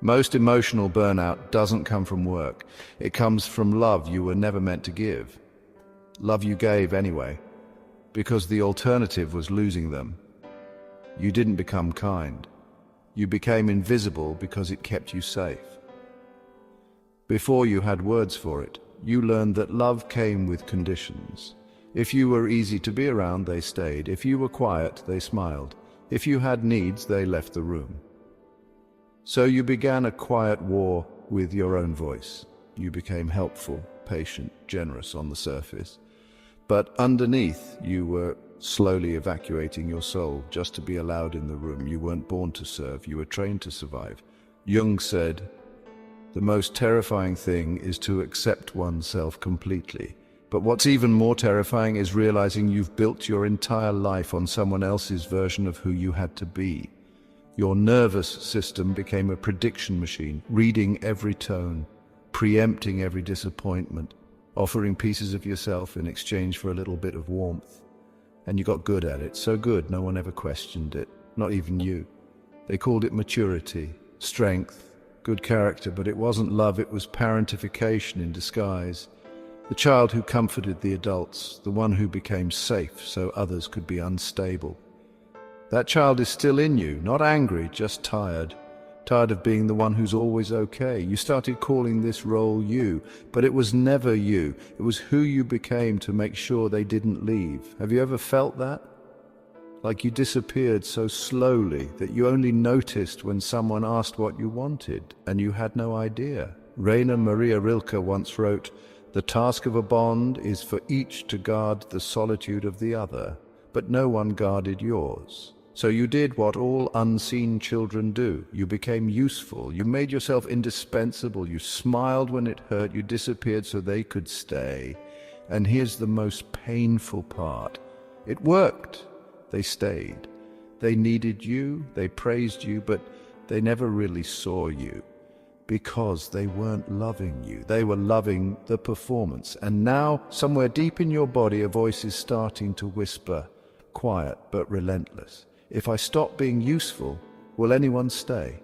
Most emotional burnout doesn't come from work. It comes from love you were never meant to give. Love you gave anyway, because the alternative was losing them. You didn't become kind. You became invisible because it kept you safe. Before you had words for it, you learned that love came with conditions. If you were easy to be around, they stayed. If you were quiet, they smiled. If you had needs, they left the room. So you began a quiet war with your own voice. You became helpful, patient, generous on the surface. But underneath, you were slowly evacuating your soul just to be allowed in the room. You weren't born to serve, you were trained to survive. Jung said, "The most terrifying thing is to accept oneself completely. But what's even more terrifying is realizing you've built your entire life on someone else's version of who you had to be. Your nervous system became a prediction machine, reading every tone, preempting every disappointment, offering pieces of yourself in exchange for a little bit of warmth. And you got good at it, so good no one ever questioned it, not even you. They called it maturity, strength, good character, but it wasn't love, it was parentification in disguise. The child who comforted the adults, the one who became safe so others could be unstable. That child is still in you, not angry, just tired. Tired of being the one who's always okay. You started calling this role you, but it was never you. It was who you became to make sure they didn't leave. Have you ever felt that? Like you disappeared so slowly that you only noticed when someone asked what you wanted, and you had no idea. Rainer Maria Rilke once wrote, "The task of a bond is for each to guard the solitude of the other, but no one guarded yours. So you did what all unseen children do. You became useful. You made yourself indispensable. You smiled when it hurt. You disappeared so they could stay. And here's the most painful part. It worked. They stayed. They needed you. They praised you, but they never really saw you. Because they weren't loving you. They were loving the performance. And now, somewhere deep in your body, a voice is starting to whisper, quiet but relentless. If I stop being useful, will anyone stay?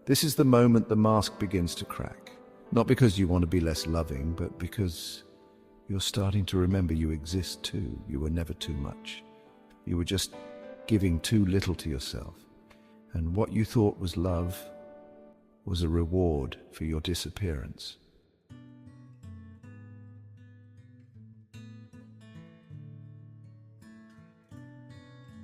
This is the moment the mask begins to crack. Not because you want to be less loving, but because you're starting to remember you exist too. You were never too much. You were just giving too little to yourself. And what you thought was love was a reward for your disappearance.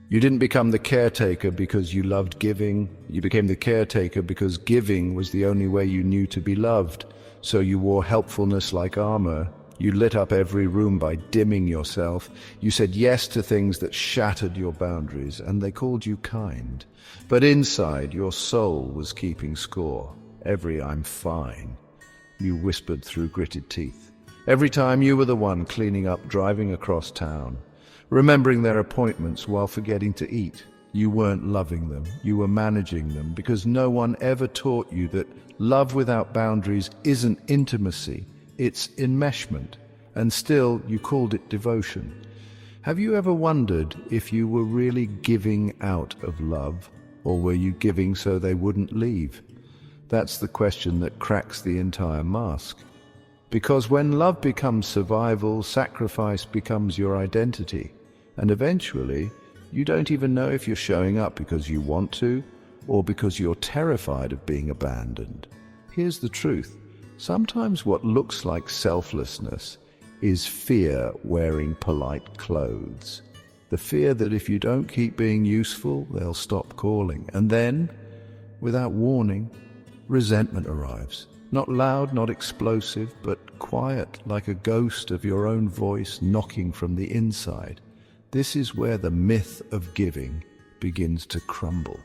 You didn't become the caretaker because you loved giving. You became the caretaker because giving was the only way you knew to be loved. So you wore helpfulness like armor. You lit up every room by dimming yourself. You said yes to things that shattered your boundaries, and they called you kind. But inside, your soul was keeping score. Every "I'm fine," you whispered through gritted teeth. Every time you were the one cleaning up, driving across town, remembering their appointments while forgetting to eat. You weren't loving them, you were managing them, because no one ever taught you that love without boundaries isn't intimacy, it's enmeshment. And still, you called it devotion. Have you ever wondered if you were really giving out of love, or were you giving so they wouldn't leave? That's the question that cracks the entire mask. Because when love becomes survival, sacrifice becomes your identity. And eventually, you don't even know if you're showing up because you want to, or because you're terrified of being abandoned. Here's the truth. Sometimes what looks like selflessness is fear wearing polite clothes. The fear that if you don't keep being useful, they'll stop calling. And then, without warning, resentment arrives. Not loud, not explosive, but quiet, like a ghost of your own voice knocking from the inside. This is where the myth of giving begins to crumble.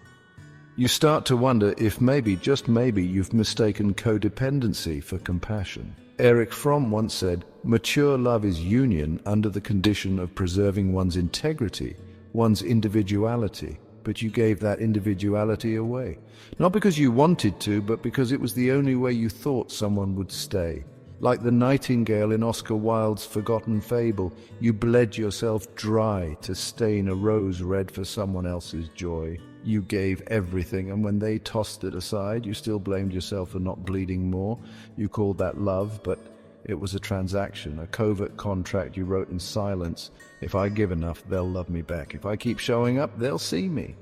You start to wonder if maybe, just maybe, you've mistaken codependency for compassion. Erich Fromm once said, "Mature love is union under the condition of preserving one's integrity, one's individuality." But you gave that individuality away. Not because you wanted to, but because it was the only way you thought someone would stay. Like the nightingale in Oscar Wilde's forgotten fable, you bled yourself dry to stain a rose red for someone else's joy. You gave everything, and when they tossed it aside, you still blamed yourself for not bleeding more. You called that love, but it was a transaction, a covert contract you wrote in silence. If I give enough, they'll love me back. If I keep showing up, they'll see me.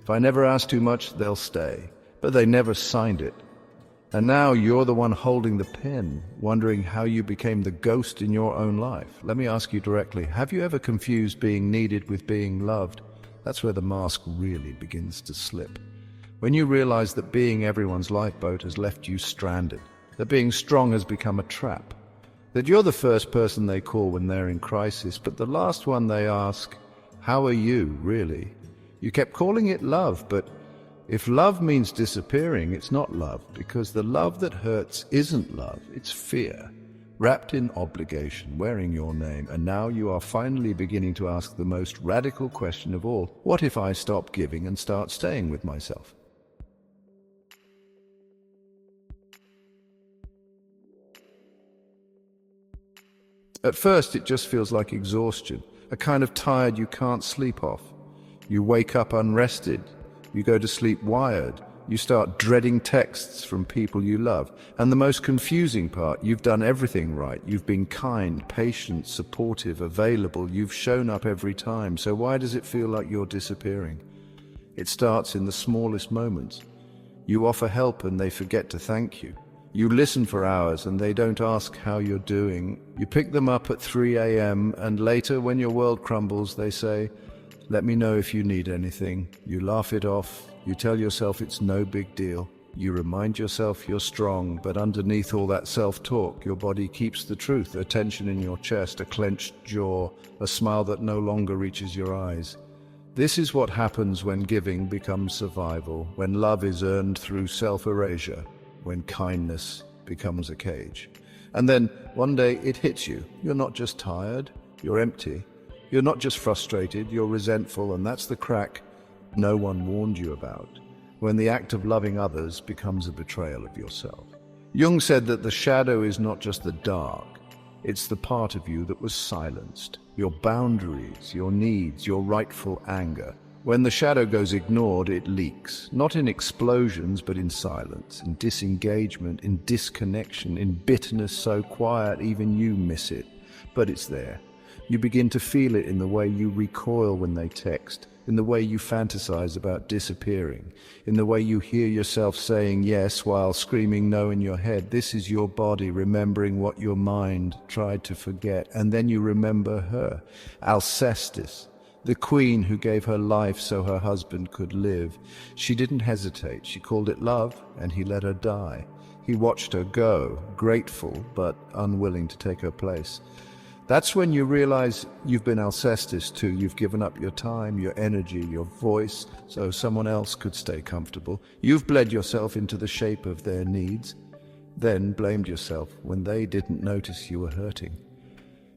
If I never ask too much, they'll stay. But they never signed it. And now you're the one holding the pen, wondering how you became the ghost in your own life. Let me ask you directly, have you ever confused being needed with being loved? That's where the mask really begins to slip. When you realize that being everyone's lifeboat has left you stranded, that being strong has become a trap, that you're the first person they call when they're in crisis, but the last one they ask, how are you, really? You kept calling it love, but if love means disappearing, it's not love, because the love that hurts isn't love, it's fear, wrapped in obligation, wearing your name. And now you are finally beginning to ask the most radical question of all. What if I stop giving and start staying with myself? At first, it just feels like exhaustion, a kind of tired you can't sleep off. You wake up unrested. You go to sleep wired. You start dreading texts from people you love. And the most confusing part, you've done everything right. You've been kind, patient, supportive, available. You've shown up every time. So why does it feel like you're disappearing? It starts in the smallest moments. You offer help and they forget to thank you. You listen for hours and they don't ask how you're doing. You pick them up at 3 a.m. and later, when your world crumbles, they say, let me know if you need anything. You laugh it off. You tell yourself it's no big deal. You remind yourself you're strong, but underneath all that self-talk, your body keeps the truth, a tension in your chest, a clenched jaw, a smile that no longer reaches your eyes. This is what happens when giving becomes survival, when love is earned through self-erasure, when kindness becomes a cage. And then, one day, it hits you. You're not just tired, you're empty. You're not just frustrated, you're resentful, and that's the crack no one warned you about, when the act of loving others becomes a betrayal of yourself. Jung said that the shadow is not just the dark, it's the part of you that was silenced, your boundaries, your needs, your rightful anger. When the shadow goes ignored, it leaks, not in explosions, but in silence, in disengagement, in disconnection, in bitterness so quiet even you miss it. But it's there. You begin to feel it in the way you recoil when they text, in the way you fantasize about disappearing, in the way you hear yourself saying yes while screaming no in your head. This is your body remembering what your mind tried to forget. And then you remember her, Alcestis, the queen who gave her life so her husband could live. She didn't hesitate. She called it love, and he let her die. He watched her go, grateful but unwilling to take her place. That's when you realize you've been Alcestis too. You've given up your time, your energy, your voice, so someone else could stay comfortable. You've bled yourself into the shape of their needs, then blamed yourself when they didn't notice you were hurting.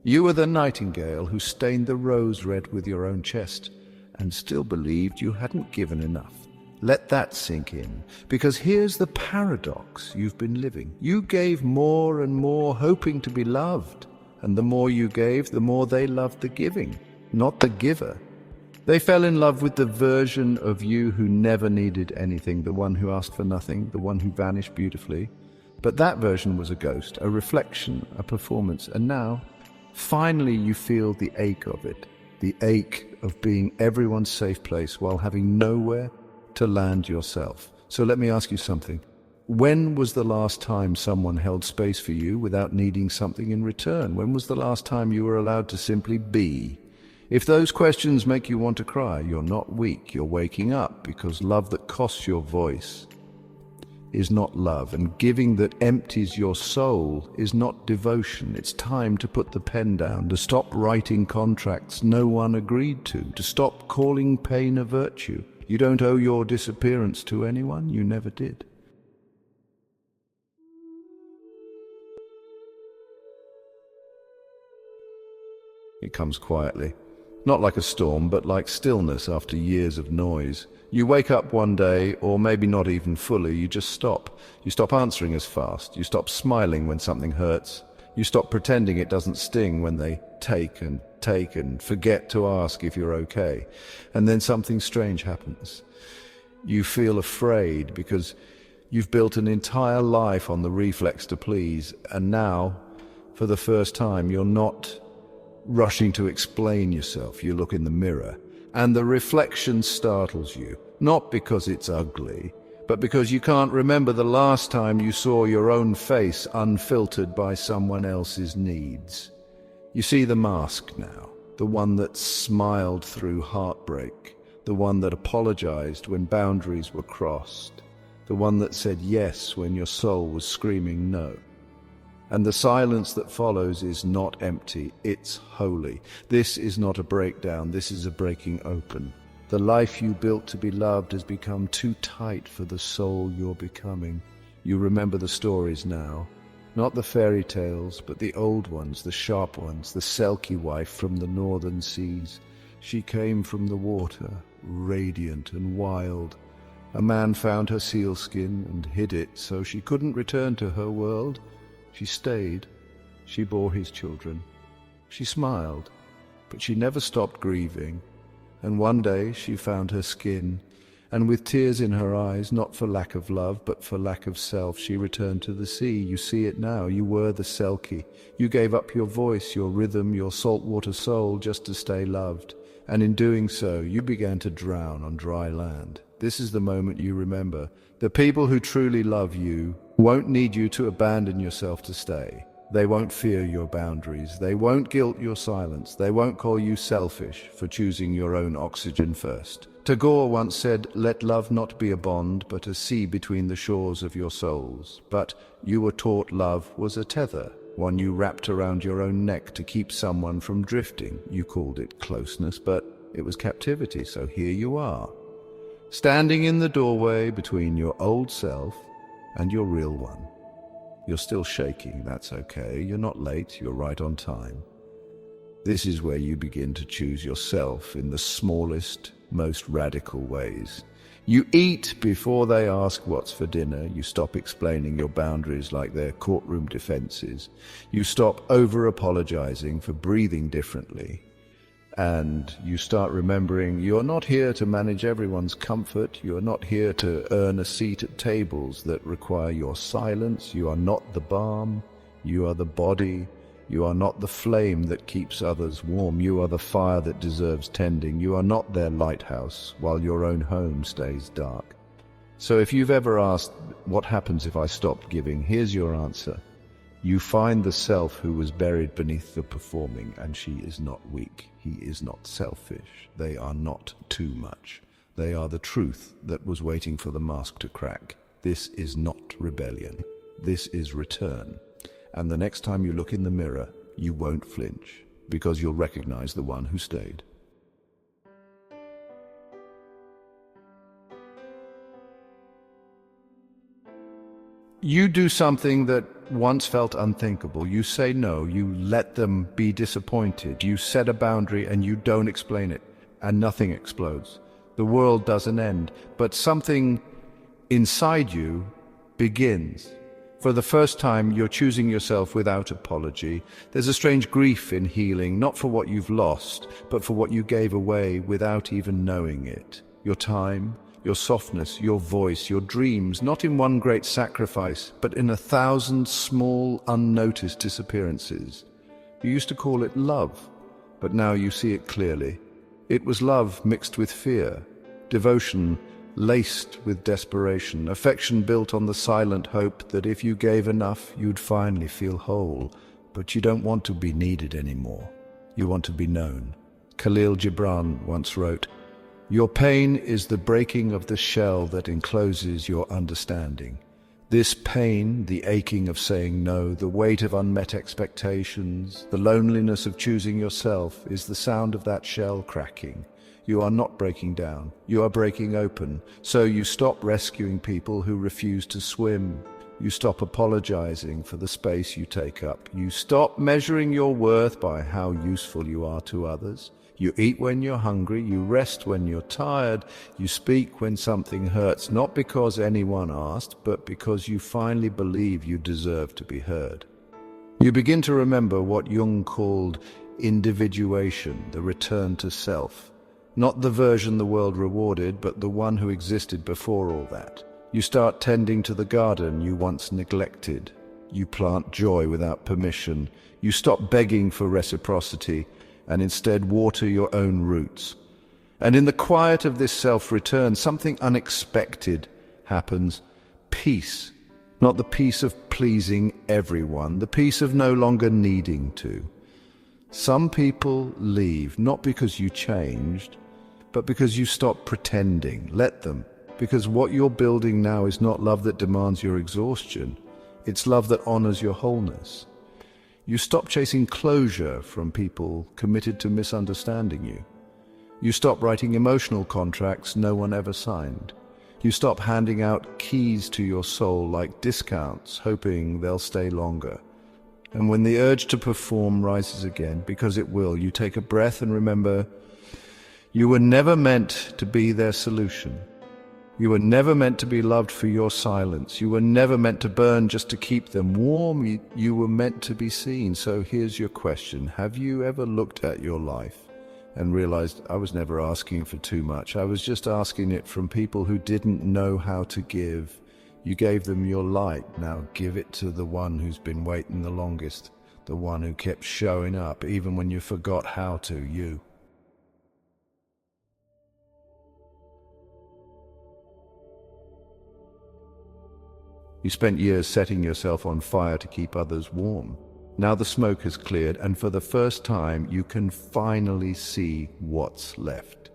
You were the nightingale who stained the rose red with your own chest and still believed you hadn't given enough. Let that sink in, because here's the paradox you've been living. You gave more and more, hoping to be loved. And the more you gave, the more they loved the giving, not the giver. They fell in love with the version of you who never needed anything, the one who asked for nothing, the one who vanished beautifully. But that version was a ghost, a reflection, a performance. And now, finally you feel the ache of it, the ache of being everyone's safe place while having nowhere to land yourself. So let me ask you something. When was the last time someone held space for you without needing something in return? When was the last time you were allowed to simply be? If those questions make you want to cry, you're not weak, you're waking up, because love that costs your voice is not love, and giving that empties your soul is not devotion. It's time to put the pen down, to stop writing contracts no one agreed to stop calling pain a virtue. You don't owe your disappearance to anyone, you never did. It comes quietly, not like a storm, but like stillness after years of noise. You wake up one day, or maybe not even fully, you just stop. You stop answering as fast. You stop smiling when something hurts. You stop pretending it doesn't sting when they take and take and forget to ask if you're okay. And then something strange happens. You feel afraid because you've built an entire life on the reflex to please, and now, for the first time, you're not rushing to explain yourself. You look in the mirror, and the reflection startles you, not because it's ugly, but because you can't remember the last time you saw your own face unfiltered by someone else's needs. You see the mask now, the one that smiled through heartbreak, the one that apologized when boundaries were crossed, the one that said yes when your soul was screaming no. And the silence that follows is not empty, it's holy. This is not a breakdown, this is a breaking open. The life you built to be loved has become too tight for the soul you're becoming. You remember the stories now, not the fairy tales, but the old ones, the sharp ones, the Selkie wife from the northern seas. She came from the water, radiant and wild. A man found her sealskin and hid it so she couldn't return to her world. She stayed. She bore his children. She smiled, but she never stopped grieving. And one day she found her skin, and with tears in her eyes, not for lack of love, but for lack of self, she returned to the sea. You see it now. You were the Selkie. You gave up your voice, your rhythm, your saltwater soul just to stay loved. And in doing so, you began to drown on dry land. This is the moment you remember. The people who truly love you won't need you to abandon yourself to stay. They won't fear your boundaries. They won't guilt your silence. They won't call you selfish for choosing your own oxygen first. Tagore once said, "Let love not be a bond, but a sea between the shores of your souls." But you were taught love was a tether, one you wrapped around your own neck to keep someone from drifting. You called it closeness, but it was captivity. So here you are, standing in the doorway between your old self and your real one. You're still shaking, that's okay. You're not late, you're right on time. This is where you begin to choose yourself in the smallest, most radical ways. You eat before they ask what's for dinner. You stop explaining your boundaries like they're courtroom defenses. You stop over-apologizing for breathing differently. And you start remembering you're not here to manage everyone's comfort. You're not here to earn a seat at tables that require your silence. You are not the balm. You are the body. You are not the flame that keeps others warm. You are the fire that deserves tending. You are not their lighthouse while your own home stays dark. So if you've ever asked, what happens if I stop giving? Here's your answer. You find the self who was buried beneath the performing, and she is not weak. He is not selfish. They are not too much. They are the truth that was waiting for the mask to crack. This is not rebellion. This is return. And the next time you look in the mirror, you won't flinch, because you'll recognize the one who stayed. You do something that once felt unthinkable. You say no, you let them be disappointed. You set a boundary and you don't explain it, and nothing explodes. The world doesn't end, but something inside you begins. For the first time, you're choosing yourself without apology. There's a strange grief in healing, not for what you've lost, but for what you gave away without even knowing it. Your time, your softness, your voice, your dreams, not in one great sacrifice, but in 1,000 small, unnoticed disappearances. You used to call it love, but now you see it clearly. It was love mixed with fear, devotion laced with desperation, affection built on the silent hope that if you gave enough, you'd finally feel whole. But you don't want to be needed anymore. You want to be known. Khalil Gibran once wrote, "Your pain is the breaking of the shell that encloses your understanding." This pain, the aching of saying no, the weight of unmet expectations, the loneliness of choosing yourself, is the sound of that shell cracking. You are not breaking down, you are breaking open. So you stop rescuing people who refuse to swim. You stop apologizing for the space you take up. You stop measuring your worth by how useful you are to others. You eat when you're hungry, you rest when you're tired, you speak when something hurts, not because anyone asked, but because you finally believe you deserve to be heard. You begin to remember what Jung called individuation, the return to self. Not the version the world rewarded, but the one who existed before all that. You start tending to the garden you once neglected. You plant joy without permission. You stop begging for reciprocity and instead water your own roots. And in the quiet of this self-return, something unexpected happens. Peace. Not the peace of pleasing everyone, the peace of no longer needing to. Some people leave, not because you changed, but because you stopped pretending. Let them. Because what you're building now is not love that demands your exhaustion. It's love that honors your wholeness. You stop chasing closure from people committed to misunderstanding you. You stop writing emotional contracts no one ever signed. You stop handing out keys to your soul like discounts, hoping they'll stay longer. And when the urge to perform rises again, because it will, you take a breath and remember, you were never meant to be their solution. You were never meant to be loved for your silence. You were never meant to burn just to keep them warm. You were meant to be seen. So here's your question. Have you ever looked at your life and realized, I was never asking for too much. I was just asking it from people who didn't know how to give. You gave them your light. Now give it to the one who's been waiting the longest, the one who kept showing up even when you forgot how to, you. You spent years setting yourself on fire to keep others warm. Now the smoke has cleared, and for the first time you can finally see what's left.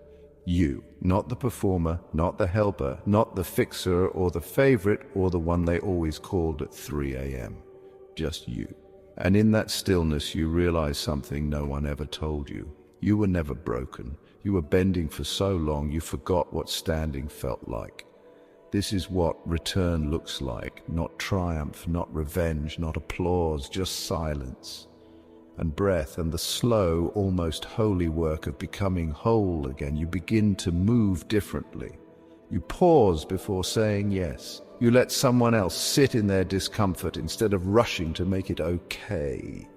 You, not the performer, not the helper, not the fixer or the favorite or the one they always called at 3 a.m. Just you. And in that stillness you realize something no one ever told you. You were never broken. You were bending for so long you forgot what standing felt like. This is what return looks like, not triumph, not revenge, not applause, just silence and breath and the slow, almost holy work of becoming whole again. You begin to move differently. You pause before saying yes. You let someone else sit in their discomfort instead of rushing to make it okay.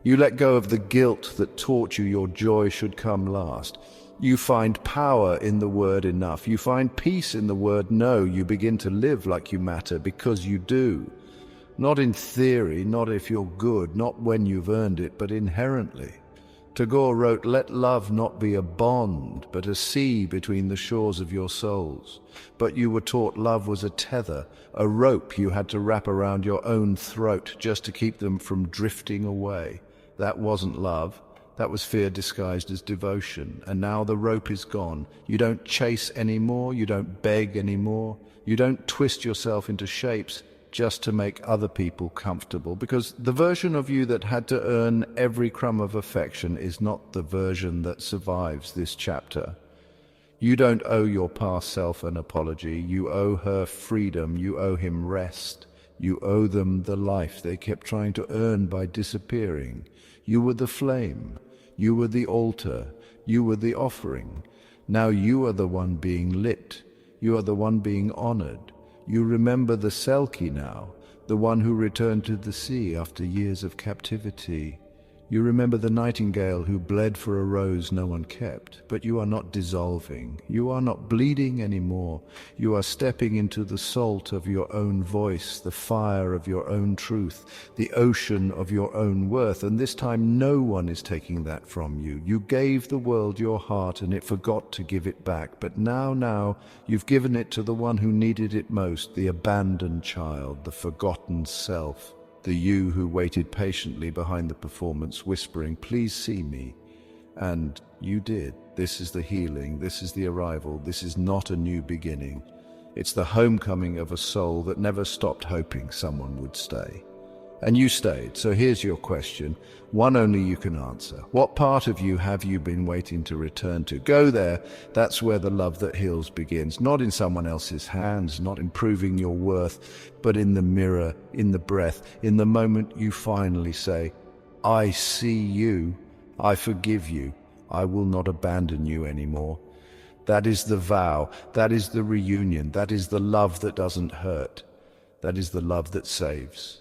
You let go of the guilt that taught you your joy should come last. You find power in the word enough. You find peace in the word no. You begin to live like you matter because you do. Not in theory, not if you're good, not when you've earned it, but inherently. Tagore wrote, "Let love not be a bond, but a sea between the shores of your souls." But you were taught love was a tether, a rope you had to wrap around your own throat just to keep them from drifting away. That wasn't love. That was fear disguised as devotion. And now the rope is gone. You don't chase anymore. You don't beg anymore. You don't twist yourself into shapes just to make other people comfortable. Because the version of you that had to earn every crumb of affection is not the version that survives this chapter. You don't owe your past self an apology. You owe her freedom. You owe him rest. You owe them the life they kept trying to earn by disappearing. You were the flame. You were the altar. You were the offering. Now you are the one being lit. You are the one being honored. You remember the Selkie now, the one who returned to the sea after years of captivity. You remember the nightingale who bled for a rose no one kept. But you are not dissolving. You are not bleeding anymore. You are stepping into the salt of your own voice, the fire of your own truth, the ocean of your own worth. And this time no one is taking that from you. You gave the world your heart and it forgot to give it back. But now you've given it to the one who needed it most, the abandoned child, the forgotten self. The you who waited patiently behind the performance, whispering, "Please see me." And you did. This is the healing. This is the arrival. This is not a new beginning. It's the homecoming of a soul that never stopped hoping someone would stay. And you stayed. So here's your question, one only you can answer. What part of you have you been waiting to return to? Go there. That's where the love that heals begins. Not in someone else's hands, not in proving your worth, but in the mirror, in the breath, in the moment you finally say, "I see you. I forgive you. I will not abandon you anymore." That is the vow. That is the reunion. That is the love that doesn't hurt. That is the love that saves.